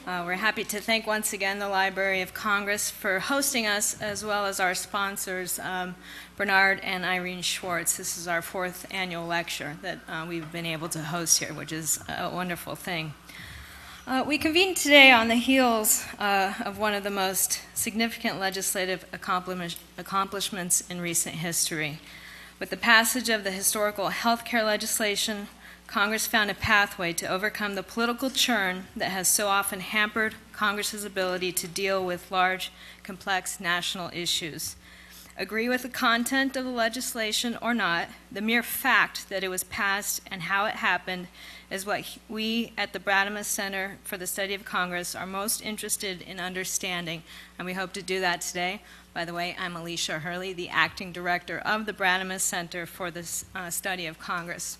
We're happy to thank once again the Library of Congress for hosting us, as well as our sponsors, Bernard and Irene Schwartz. This is our 4th annual lecture that we've been able to host here, which is a wonderful thing. We convened today on the heels of one of the most significant legislative accomplishments in recent history. With the passage of the historical health care legislation, Congress found a pathway to overcome the political churn that has so often hampered Congress's ability to deal with large, complex national issues. Agree with the content of the legislation or not, the mere fact that it was passed and how it happened is what we at the Brademas Center for the Study of Congress are most interested in understanding, and we hope to do that today. By the way, I'm Alicia Hurley, the acting director of the Brademas Center for the Study of Congress.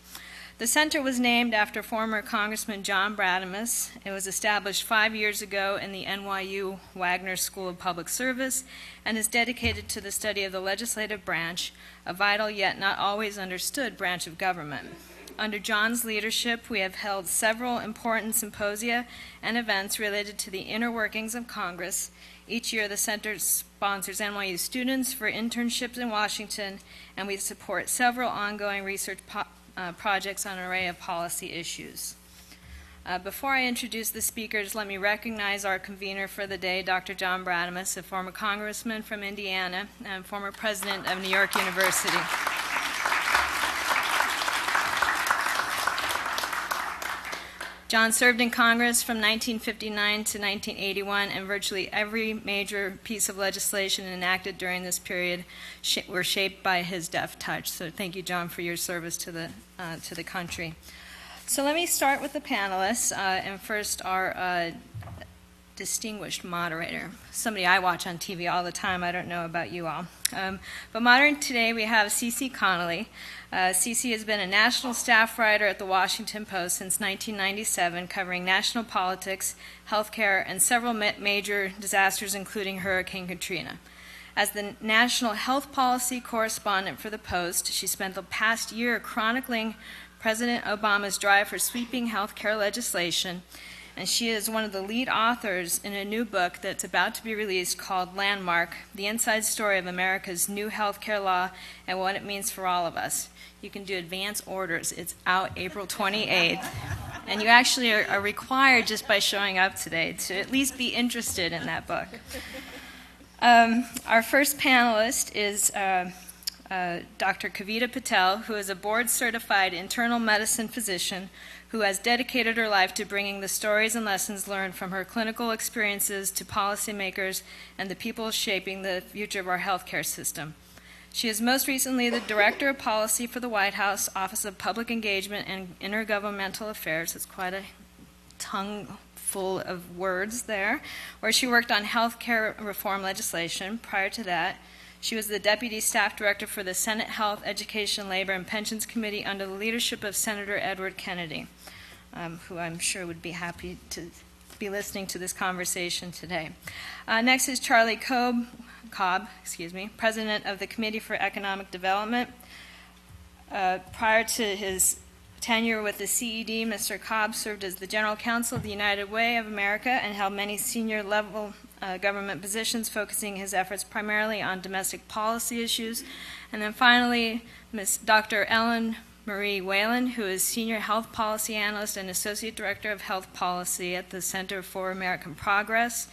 The center was named after former Congressman John Brademas. It was established 5 years ago in the NYU Wagner School of Public Service and is dedicated to the study of the legislative branch, a vital yet not always understood branch of government. Under John's leadership, we have held several important symposia and events related to the inner workings of Congress. Each year, the center sponsors NYU students for internships in Washington, and we support several ongoing research projects on an array of policy issues. Before I introduce the speakers, let me recognize our convener for the day, Dr. John Brademas, a former congressman from Indiana and former president of New York University. John served in Congress from 1959 to 1981, and virtually every major piece of legislation enacted during this period were shaped by his deft touch. So thank you, John, for your service to the country. So let me start with the panelists, and first our distinguished moderator, somebody I watch on TV all the time. I don't know about you all. But moderating today, we have CeCe Connolly. CeCe has been a national staff writer at the Washington Post since 1997, covering national politics, healthcare, and several major disasters, including Hurricane Katrina. As the national health policy correspondent for the Post, she spent the past year chronicling President Obama's drive for sweeping healthcare legislation, and she is one of the lead authors in a new book that's about to be released called Landmark, The Inside Story of America's New Healthcare Law and What It Means for All of Us. You can do advance orders. It's out April 28th. And you actually are required, just by showing up today, to at least be interested in that book. Our first panelist is Dr. Kavita Patel, who is a board-certified internal medicine physician who has dedicated her life to bringing the stories and lessons learned from her clinical experiences to policymakers and the people shaping the future of our healthcare system. She is most recently the Director of Policy for the White House Office of Public Engagement and Intergovernmental Affairs. It's quite a tongue full of words there, where she worked on healthcare reform legislation. Prior to that, she was the Deputy Staff Director for the Senate Health, Education, Labor, and Pensions Committee under the leadership of Senator Edward Kennedy, who I'm sure would be happy to be listening to this conversation today. Next is Charlie Cobb, President of the Committee for Economic Development. Prior to his tenure with the CED, Mr. Cobb served as the General Counsel of the United Way of America and held many senior-level government positions, focusing his efforts primarily on domestic policy issues. And then finally, Ms. Dr. Ellen Marie Whalen, who is Senior Health Policy Analyst and Associate Director of Health Policy at the Center for American Progress.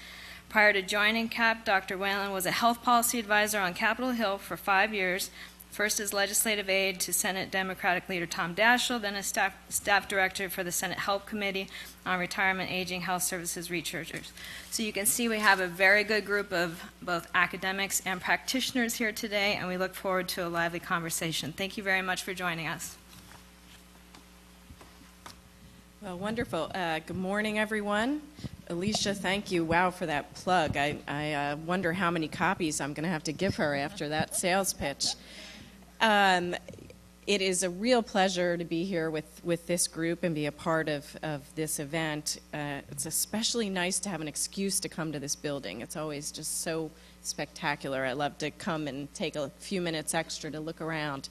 Prior to joining CAP, Dr. Whalen was a health policy advisor on Capitol Hill for 5 years, first as legislative aide to Senate Democratic leader Tom Daschle, then as staff director for the Senate Help Committee on Retirement, Aging, Health Services researchers. So you can see we have a very good group of both academics and practitioners here today, and we look forward to a lively conversation. Thank you very much for joining us. Well, wonderful. Good morning, everyone. Alicia, thank you. Wow, for that plug. I wonder how many copies I'm going to have to give her after that sales pitch. It is a real pleasure to be here with this group and be a part of this event. It's especially nice to have an excuse to come to this building. It's always just so spectacular. I love to come and take a few minutes extra to look around.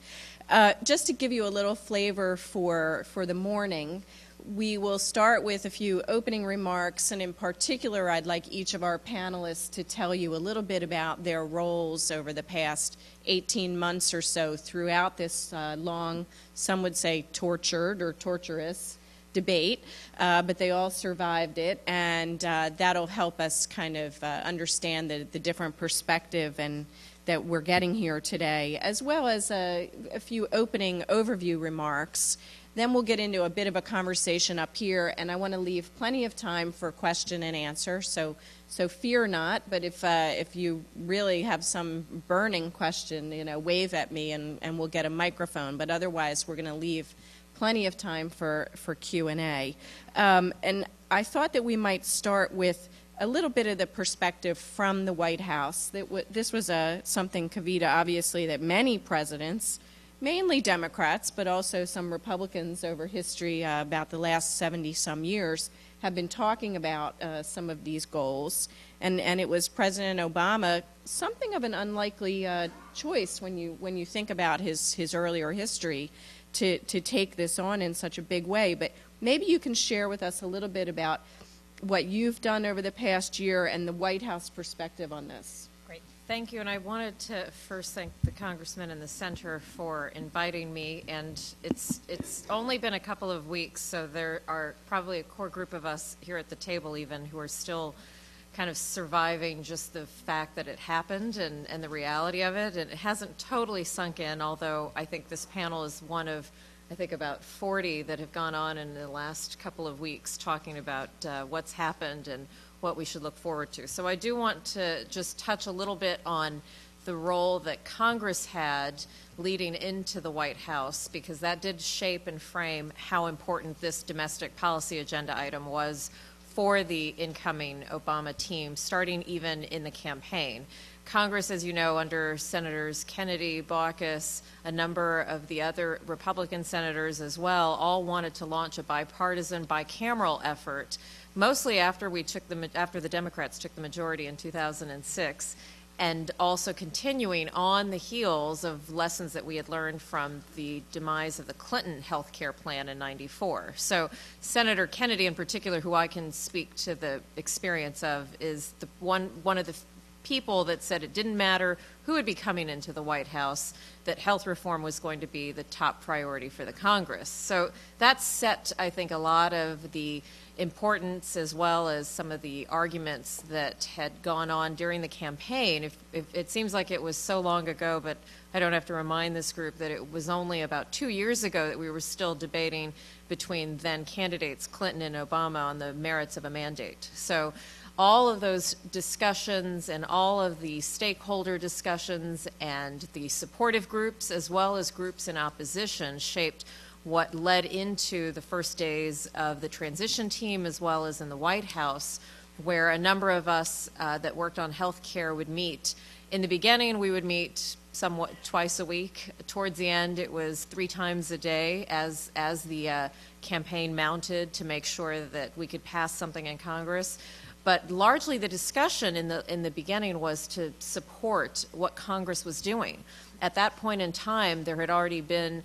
Just to give you a little flavor for the morning, we will start with a few opening remarks, and in particular, I'd like each of our panelists to tell you a little bit about their roles over the past 18 months or so throughout this long, some would say tortured or torturous debate, but they all survived it, and that'll help us kind of understand the different perspective and that we're getting here today, as well as a few opening overview remarks. Then we'll get into a bit of a conversation up here, and I want to leave plenty of time for question and answer, so fear not, but if you really have some burning question, wave at me and we'll get a microphone, but otherwise we're going to leave plenty of time for Q&A. And I thought that we might start with a little bit of the perspective from the White House. This was something, Kavita, obviously, that many presidents, mainly Democrats, but also some Republicans over history about the last 70-some years, have been talking about some of these goals. And it was President Obama, something of an unlikely choice when you think about his earlier history, to take this on in such a big way. But maybe you can share with us a little bit about what you've done over the past year and the White House perspective on this. Great. Thank you. And I wanted to first thank the congressman and the center for inviting me. And it's only been a couple of weeks, so there are probably a core group of us here at the table even who are still kind of surviving just the fact that it happened and the reality of it. And it hasn't totally sunk in, although I think this panel is one of, I think, about 40 that have gone on in the last couple of weeks talking about what's happened and what we should look forward to. So I do want to just touch a little bit on the role that Congress had leading into the White House, because that did shape and frame how important this domestic policy agenda item was for the incoming Obama team, starting even in the campaign. Congress, as you know, under Senators Kennedy, Baucus, a number of the other Republican senators as well, all wanted to launch a bipartisan, bicameral effort, mostly after the Democrats took the majority in 2006, and also continuing on the heels of lessons that we had learned from the demise of the Clinton health care plan in '94. So Senator Kennedy in particular, who I can speak to the experience of, is one of the people that said it didn't matter who would be coming into the White House, that health reform was going to be the top priority for the Congress. So that set, I think, a lot of the importance as well as some of the arguments that had gone on during the campaign. If it seems like it was so long ago, but I don't have to remind this group that it was only about 2 years ago that we were still debating between then candidates Clinton and Obama on the merits of a mandate. So all of those discussions and all of the stakeholder discussions and the supportive groups as well as groups in opposition shaped what led into the first days of the transition team as well as in the White House, where a number of us that worked on health care would meet. In the beginning, we would meet somewhat twice a week. Towards the end, it was 3 times a day as the campaign mounted to make sure that we could pass something in Congress. But largely the discussion in the beginning was to support what Congress was doing. At that point in time, there had already been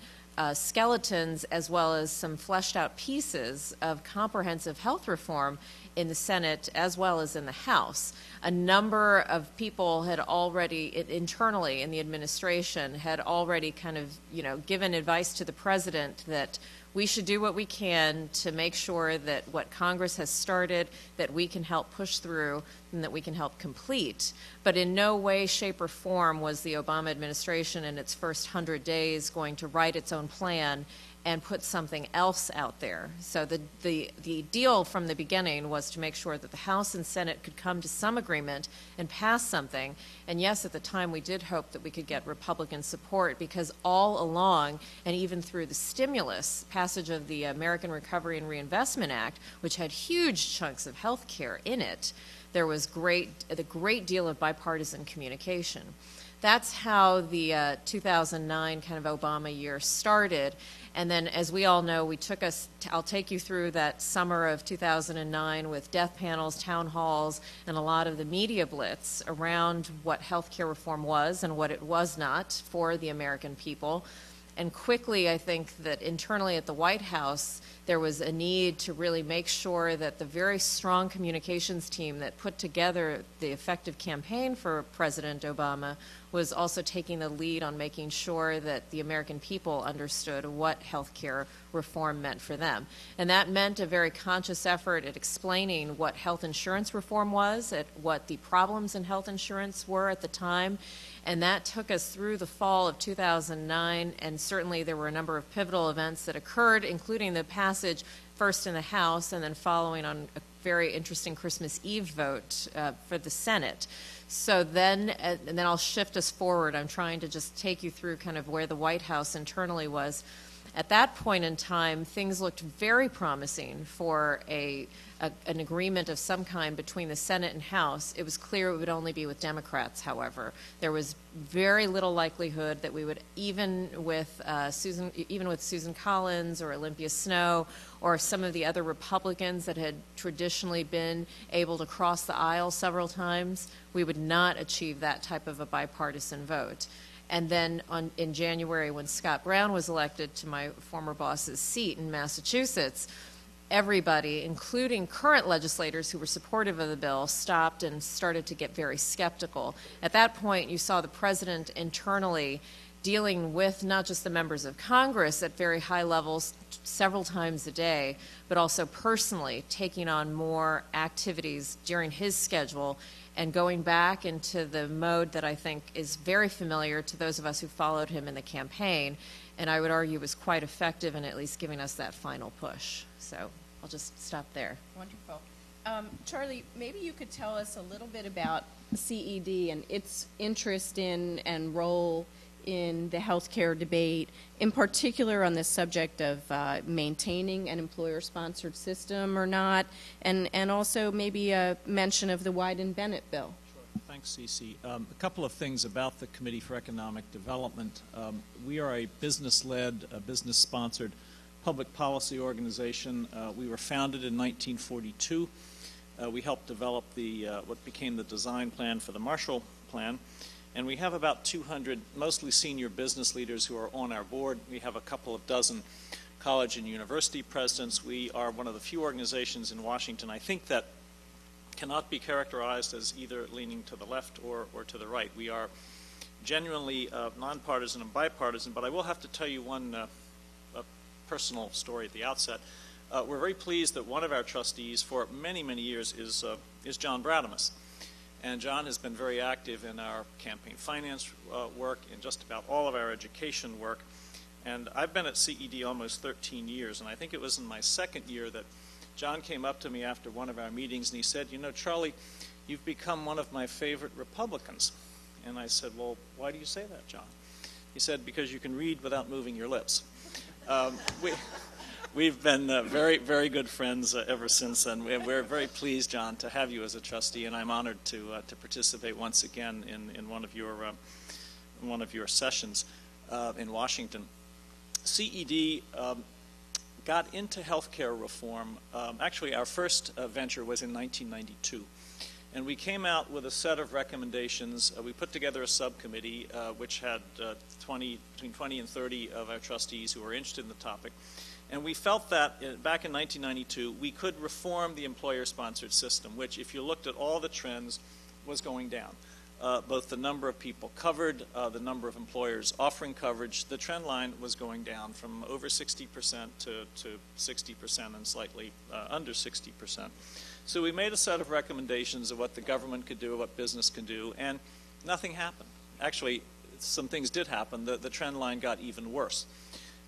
skeletons as well as some fleshed out pieces of comprehensive health reform in the Senate as well as in the House. A number of people had already, internally in the administration, had already kind of, given advice to the president that we should do what we can to make sure that what Congress has started, that we can help push through and that we can help complete. But in no way, shape, or form was the Obama administration in its first 100 days going to write its own plan and put something else out there. So the deal from the beginning was to make sure that the House and Senate could come to some agreement and pass something. And yes, at the time we did hope that we could get Republican support, because all along, and even through the stimulus passage of the American Recovery and Reinvestment Act, which had huge chunks of health care in it, there was a great deal of bipartisan communication. That's how the 2009 kind of Obama year started. And then, as we all know, I'll take you through that summer of 2009 with death panels, town halls, and a lot of the media blitz around what health care reform was and what it was not for the American people. And quickly, I think that internally at the White House, there was a need to really make sure that the very strong communications team that put together the effective campaign for President Obama was also taking the lead on making sure that the American people understood what health care reform meant for them. And that meant a very conscious effort at explaining what health insurance reform was, at what the problems in health insurance were at the time. And that took us through the fall of 2009, and certainly there were a number of pivotal events that occurred, including the passage first in the House and then following on a very interesting Christmas Eve vote for the Senate. So then, and then I'll shift us forward. I'm trying to just take you through kind of where the White House internally was. At that point in time, things looked very promising for an agreement of some kind between the Senate and House. It was clear it would only be with Democrats, however. There was very little likelihood that we would, even with Susan Collins or Olympia Snow or some of the other Republicans that had traditionally been able to cross the aisle several times, we would not achieve that type of a bipartisan vote. And then in January, when Scott Brown was elected to my former boss's seat in Massachusetts, everybody, including current legislators who were supportive of the bill, stopped and started to get very skeptical. At that point, you saw the president internally dealing with not just the members of Congress at very high levels several times a day, but also personally taking on more activities during his schedule and going back into the mode that I think is very familiar to those of us who followed him in the campaign, and I would argue was quite effective in at least giving us that final push. So I'll just stop there. Wonderful. Charlie, maybe you could tell us a little bit about CED and its interest in and role in the healthcare debate, in particular on the subject of maintaining an employer-sponsored system or not, and also maybe a mention of the Wyden-Bennett bill. Sure. Thanks, Cece. A couple of things about the Committee for Economic Development. We are a business-led, business-sponsored public policy organization. We were founded in 1942. We helped develop the what became the design plan for the Marshall Plan. And we have about 200, mostly senior business leaders who are on our board. We have a couple of dozen college and university presidents. We are one of the few organizations in Washington, I think, that cannot be characterized as either leaning to the left or to the right. We are genuinely nonpartisan and bipartisan, but I will have to tell you one personal story at the outset. We're very pleased that one of our trustees for many, many years is John Bradamus. And John has been very active in our campaign finance work, in just about all of our education work. And I've been at CED almost 13 years, and I think it was in my second year that John came up to me after one of our meetings and he said, "You know, Charlie, you've become one of my favorite Republicans." And I said, "Well, why do you say that, John?" He said, "Because you can read without moving your lips." We've been very, very good friends ever since, and we're very pleased, John, to have you as a trustee, and I'm honored to participate once again in one of your sessions in Washington. CED got into healthcare reform. Actually, our first venture was in 1992. And we came out with a set of recommendations. We put together a subcommittee which had between 20 and 30 of our trustees who were interested in the topic. And we felt that back in 1992, we could reform the employer-sponsored system, which, if you looked at all the trends, was going down. Both the number of people covered, the number of employers offering coverage, the trend line was going down from over 60% to 60% and slightly under 60%. So we made a set of recommendations of what the government could do, what business could do, and nothing happened. Actually, some things did happen. The trend line got even worse.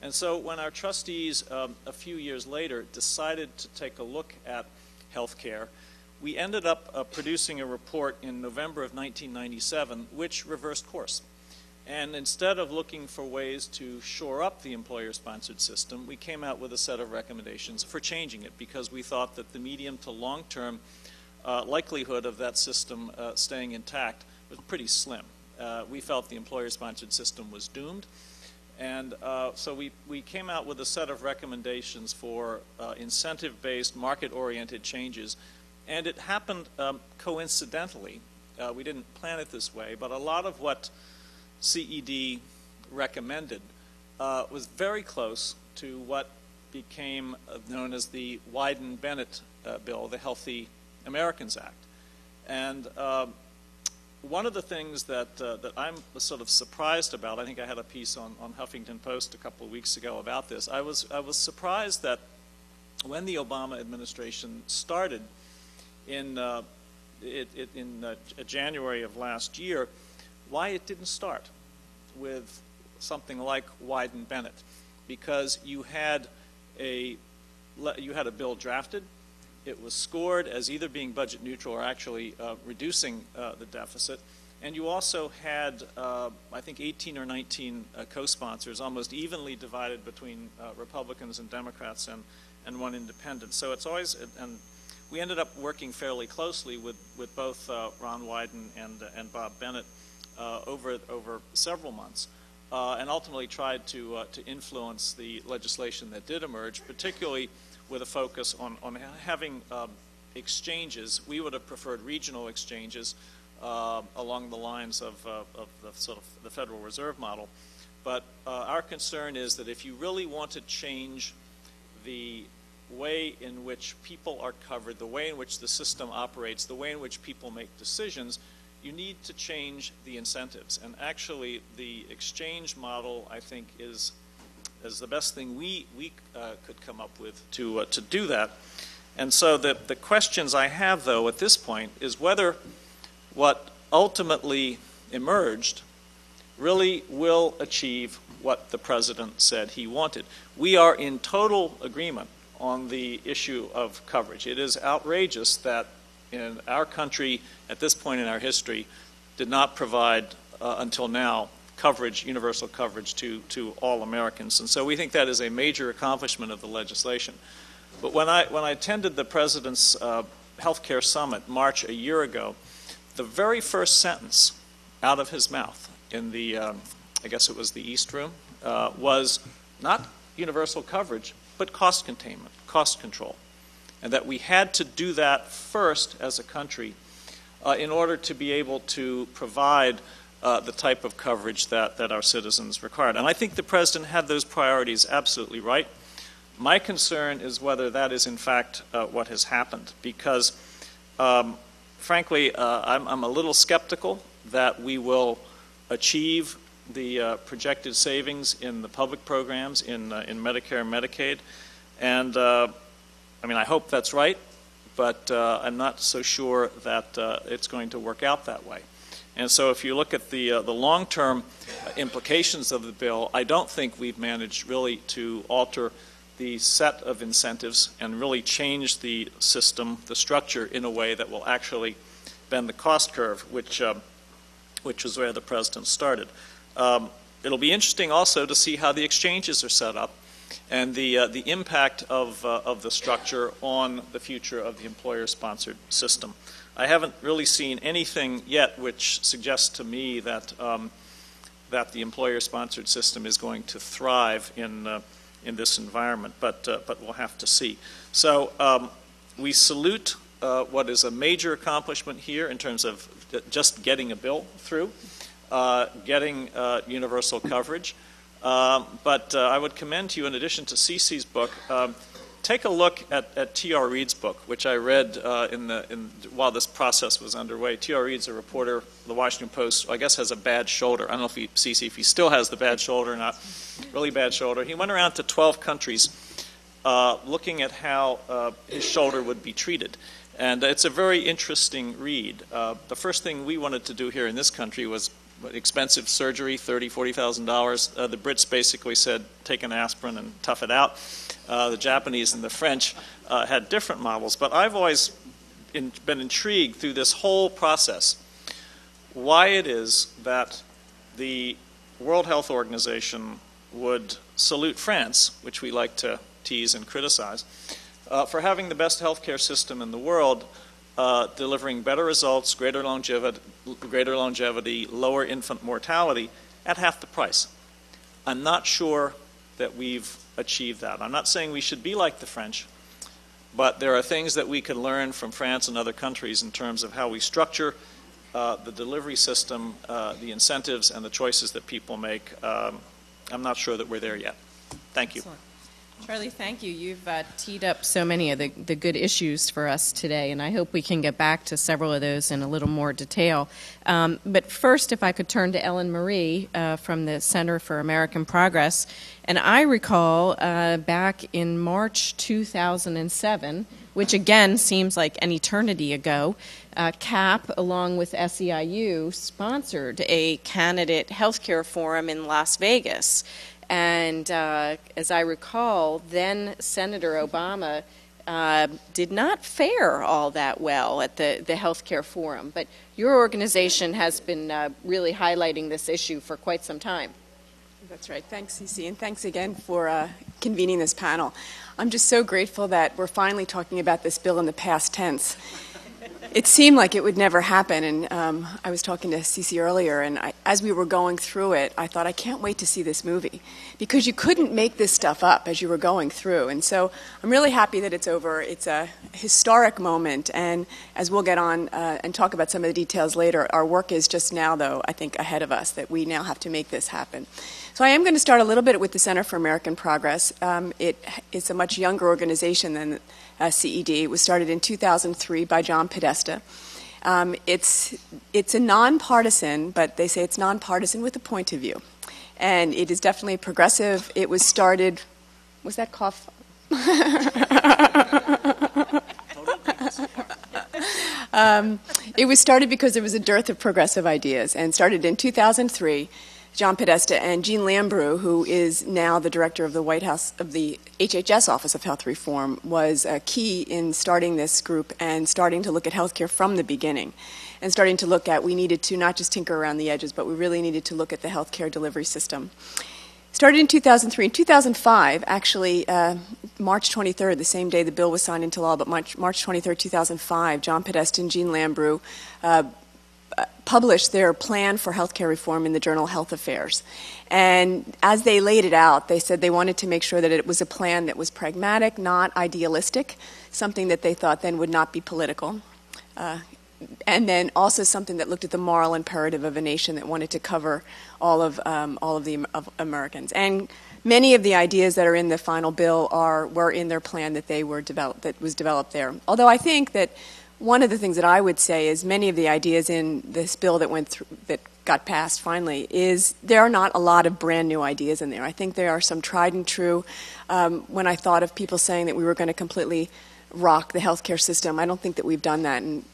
And so when our trustees, a few years later, decided to take a look at health care, we ended up producing a report in November of 1997 which reversed course. And instead of looking for ways to shore up the employer-sponsored system, we came out with a set of recommendations for changing it because we thought that the medium to long-term likelihood of that system staying intact was pretty slim. We felt the employer-sponsored system was doomed. And so we came out with a set of recommendations for incentive-based, market-oriented changes. And it happened coincidentally. We didn't plan it this way, but a lot of what CED recommended was very close to what became known as the Wyden-Bennett bill, the Healthy Americans Act. And one of the things that I'm sort of surprised about, I think I had a piece on Huffington Post a couple of weeks ago about this. I was surprised that when the Obama administration started in January of last year, why it didn't start with something like Wyden-Bennett, because you had a bill drafted. It was scored as either being budget neutral or actually reducing the deficit. And you also had, I think, 18 or 19 co-sponsors, almost evenly divided between Republicans and Democrats and one independent. So it's always, and we ended up working fairly closely with both Ron Wyden and Bob Bennett over several months, and ultimately tried to influence the legislation that did emerge, particularly with a focus on having exchanges. We would have preferred regional exchanges along the lines of the sort of the Federal Reserve model. But our concern is that if you really want to change the way in which people are covered, the way in which the system operates, the way in which people make decisions, you need to change the incentives. And actually, the exchange model, I think, is the best thing we could come up with to do that. And so the questions I have, though, at this point is whether what ultimately emerged really will achieve what the president said he wanted. We are in total agreement on the issue of coverage. It is outrageous that in our country, at this point in our history, did not provide until now coverage, universal coverage to all Americans. And so we think that is a major accomplishment of the legislation. But when I attended the President's Healthcare Summit March a year ago, the very first sentence out of his mouth in the, I guess it was the East Room, was not universal coverage, but cost containment, cost control. And that we had to do that first as a country in order to be able to provide the type of coverage that our citizens required. And I think the President had those priorities absolutely right. My concern is whether that is in fact what has happened, because frankly, I'm a little skeptical that we will achieve the projected savings in the public programs in Medicare and Medicaid. And I mean, I hope that's right, but I'm not so sure that it's going to work out that way. And so if you look at the long-term implications of the bill, I don't think we've managed really to alter the set of incentives and really change the system, the structure, in a way that will actually bend the cost curve, which is where the President started. It'll be interesting also to see how the exchanges are set up and the impact of the structure on the future of the employer-sponsored system. I haven't really seen anything yet which suggests to me that that the employer-sponsored system is going to thrive in this environment, but we'll have to see. So we salute what is a major accomplishment here in terms of just getting a bill through, getting universal coverage. But I would commend to you, in addition to Cece's book, take a look at T.R. Reid's book, which I read while this process was underway. T.R. Reid's a reporter, the Washington Post, I guess has a bad shoulder. I don't know if Cece, if he still has the bad shoulder or not, really bad shoulder. He went around to 12 countries looking at how his shoulder would be treated. And it's a very interesting read. The first thing we wanted to do here in this country was expensive surgery, $30,000, $40,000. The Brits basically said, take an aspirin and tough it out. The Japanese and the French had different models. But I've always been intrigued through this whole process why it is that the World Health Organization would salute France, which we like to tease and criticize, for having the best healthcare system in the world, delivering better results, greater longevity, lower infant mortality at half the price. I'm not sure that we've achieved that. I'm not saying we should be like the French, but there are things that we can learn from France and other countries in terms of how we structure the delivery system, the incentives, and the choices that people make. I'm not sure that we're there yet. Thank you. Excellent. Charlie, thank you. You've teed up so many of the good issues for us today, and I hope we can get back to several of those in a little more detail. But first, if I could turn to Ellen Marie from the Center for American Progress. And I recall back in March 2007, which again seems like an eternity ago, CAP, along with SEIU, sponsored a candidate healthcare forum in Las Vegas. And as I recall, then Senator Obama did not fare all that well at the healthcare forum. But your organization has been really highlighting this issue for quite some time. That's right. Thanks, Cece, and thanks again for convening this panel. I'm just so grateful that we're finally talking about this bill in the past tense. It seemed like it would never happen, and I was talking to Cece earlier, and as we were going through it, I thought, I can't wait to see this movie, because you couldn't make this stuff up as you were going through. And so I'm really happy that it's over. It's a historic moment, and as we'll get on and talk about some of the details later, our work is just now, though, I think, ahead of us, that we now have to make this happen. So I am going to start a little bit with the Center for American Progress. It's a much younger organization than CED. It was started in 2003 by John Podesta. It's a nonpartisan, but they say it's nonpartisan with a point of view. And it is definitely progressive. It was started, was that cough? It was started because there was a dearth of progressive ideas, and started in 2003. John Podesta and Jean Lambrou, who is now the director of the White House of the HHS Office of Health Reform, was key in starting this group and starting to look at healthcare from the beginning, and starting to look at, we needed to not just tinker around the edges, but we really needed to look at the healthcare delivery system. Started in 2003. In 2005, actually, March 23rd, the same day the bill was signed into law, but March 23rd, 2005, John Podesta and Jean Lambrou published their plan for healthcare reform in the journal Health Affairs. And as they laid it out, they said they wanted to make sure that it was a plan that was pragmatic, not idealistic, something that they thought then would not be political, and then also something that looked at the moral imperative of a nation that wanted to cover all of the Americans. And many of the ideas that are in the final bill were in their plan that was developed there. Although I think that one of the things that I would say is many of the ideas in this bill that got passed finally is there are not a lot of brand new ideas in there. I think there are some tried and true. When I thought of people saying that we were going to completely rock the healthcare system, I don't think that we've done that. And